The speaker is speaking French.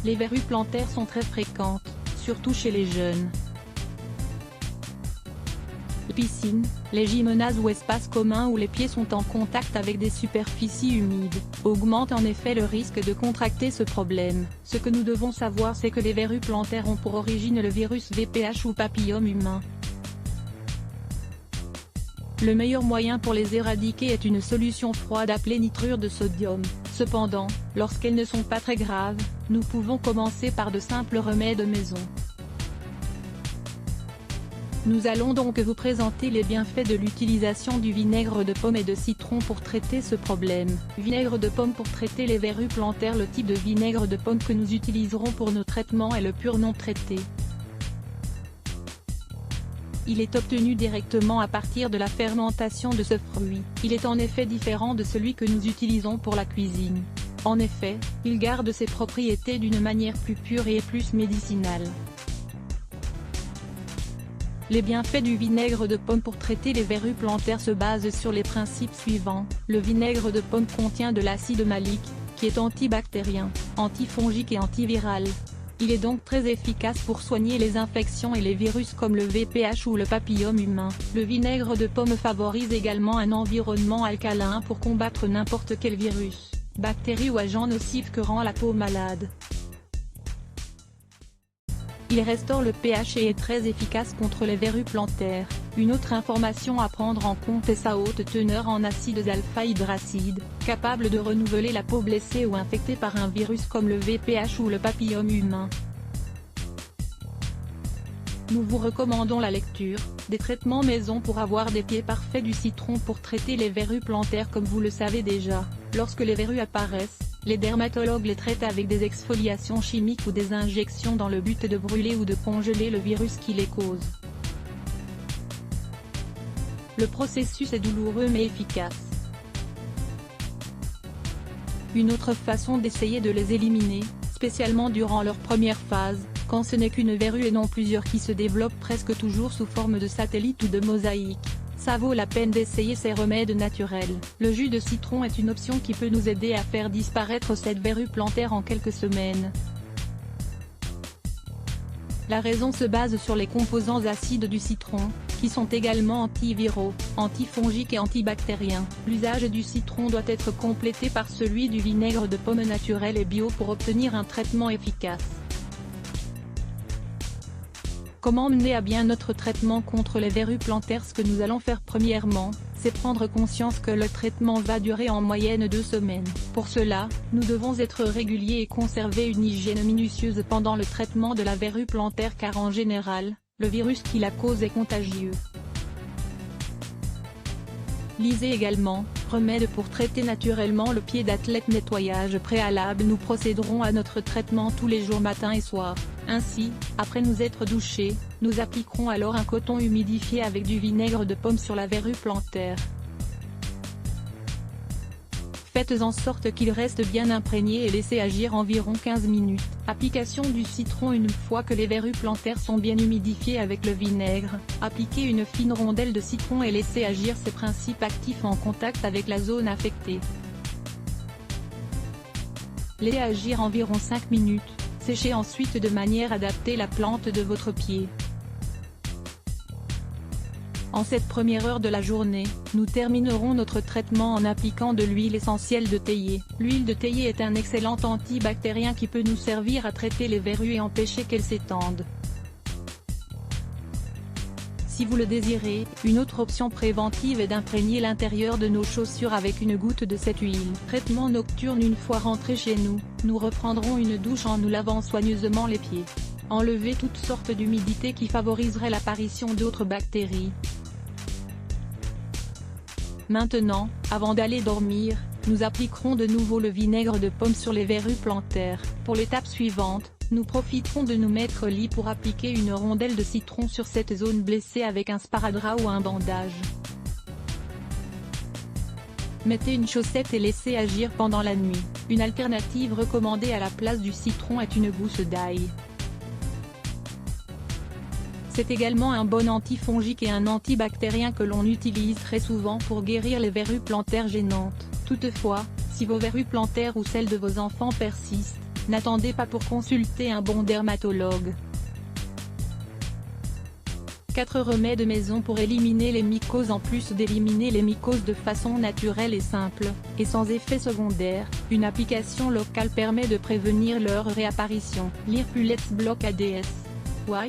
Les verrues plantaires sont très fréquentes, surtout chez les jeunes. Les piscines, les gymnases ou espaces communs où les pieds sont en contact avec des superficies humides, augmentent en effet le risque de contracter ce problème. Ce que nous devons savoir, c'est que les verrues plantaires ont pour origine le virus VPH ou papillome humain. Le meilleur moyen pour les éradiquer est une solution froide appelée nitrure de sodium. Cependant, lorsqu'elles ne sont pas très graves, nous pouvons commencer par de simples remèdes maison. Nous allons donc vous présenter les bienfaits de l'utilisation du vinaigre de pomme et de citron pour traiter ce problème. Vinaigre de pomme pour traiter les verrues plantaires. Le type de vinaigre de pomme que nous utiliserons pour nos traitements est le pur non traité. Il est obtenu directement à partir de la fermentation de ce fruit. Il est en effet différent de celui que nous utilisons pour la cuisine. En effet, il garde ses propriétés d'une manière plus pure et plus médicinale. Les bienfaits du vinaigre de pomme pour traiter les verrues plantaires se basent sur les principes suivants. Le vinaigre de pomme contient de l'acide malique, qui est antibactérien, antifongique et antiviral. Il est donc très efficace pour soigner les infections et les virus comme le VPH ou le papillome humain. Le vinaigre de pomme favorise également un environnement alcalin pour combattre n'importe quel virus, bactérie ou agent nocif que rend la peau malade. Il restaure le pH et est très efficace contre les verrues plantaires. Une autre information à prendre en compte est sa haute teneur en acides alpha-hydracides, capable de renouveler la peau blessée ou infectée par un virus comme le VPH ou le papillome humain. Nous vous recommandons la lecture, des traitements maison pour avoir des pieds parfaits, du citron pour traiter les verrues plantaires. Comme vous le savez déjà, lorsque les verrues apparaissent, les dermatologues les traitent avec des exfoliations chimiques ou des injections dans le but de brûler ou de congeler le virus qui les cause. Le processus est douloureux mais efficace. Une autre façon d'essayer de les éliminer, spécialement durant leur première phase, quand ce n'est qu'une verrue et non plusieurs qui se développent presque toujours sous forme de satellite ou de mosaïque, ça vaut la peine d'essayer ces remèdes naturels. Le jus de citron est une option qui peut nous aider à faire disparaître cette verrue plantaire en quelques semaines. La raison se base sur les composants acides du citron, qui sont également antiviraux, antifongiques et antibactériens. L'usage du citron doit être complété par celui du vinaigre de pomme naturel et bio pour obtenir un traitement efficace. Comment mener à bien notre traitement contre les verrues plantaires? Ce que nous allons faire premièrement, c'est prendre conscience que le traitement va durer en moyenne 2 semaines. Pour cela, nous devons être réguliers et conserver une hygiène minutieuse pendant le traitement de la verrue plantaire car en général, le virus qui la cause est contagieux. Lisez également, remède pour traiter naturellement le pied d'athlète. Nettoyage préalable. Nous procéderons à notre traitement tous les jours matin et soir. Ainsi, après nous être douchés, nous appliquerons alors un coton humidifié avec du vinaigre de pomme sur la verrue plantaire. Faites en sorte qu'il reste bien imprégné et laissez agir environ 15 minutes. Application du citron. Une fois que les verrues plantaires sont bien humidifiées avec le vinaigre, appliquez une fine rondelle de citron et laissez agir ses principes actifs en contact avec la zone affectée. Laissez agir environ 5 minutes, séchez ensuite de manière adaptée la plante de votre pied. En cette première heure de la journée, nous terminerons notre traitement en appliquant de l'huile essentielle de théier. L'huile de théier est un excellent antibactérien qui peut nous servir à traiter les verrues et empêcher qu'elles s'étendent. Si vous le désirez, une autre option préventive est d'imprégner l'intérieur de nos chaussures avec une goutte de cette huile. Traitement nocturne. Une fois rentrés chez nous, nous reprendrons une douche en nous lavant soigneusement les pieds. Enlevez toutes sortes d'humidité qui favoriseraient l'apparition d'autres bactéries. Maintenant, avant d'aller dormir, nous appliquerons de nouveau le vinaigre de pomme sur les verrues plantaires. Pour l'étape suivante, nous profiterons de nous mettre au lit pour appliquer une rondelle de citron sur cette zone blessée avec un sparadrap ou un bandage. Mettez une chaussette et laissez agir pendant la nuit. Une alternative recommandée à la place du citron est une gousse d'ail. C'est également un bon antifongique et un antibactérien que l'on utilise très souvent pour guérir les verrues plantaires gênantes. Toutefois, si vos verrues plantaires ou celles de vos enfants persistent, N'attendez pas pour consulter un bon dermatologue. 4 remèdes maison pour éliminer les mycoses. En plus d'éliminer les mycoses de façon naturelle et simple, et sans effet secondaire, une application locale permet de prévenir leur réapparition. Lire Pulex Block ADS. Why?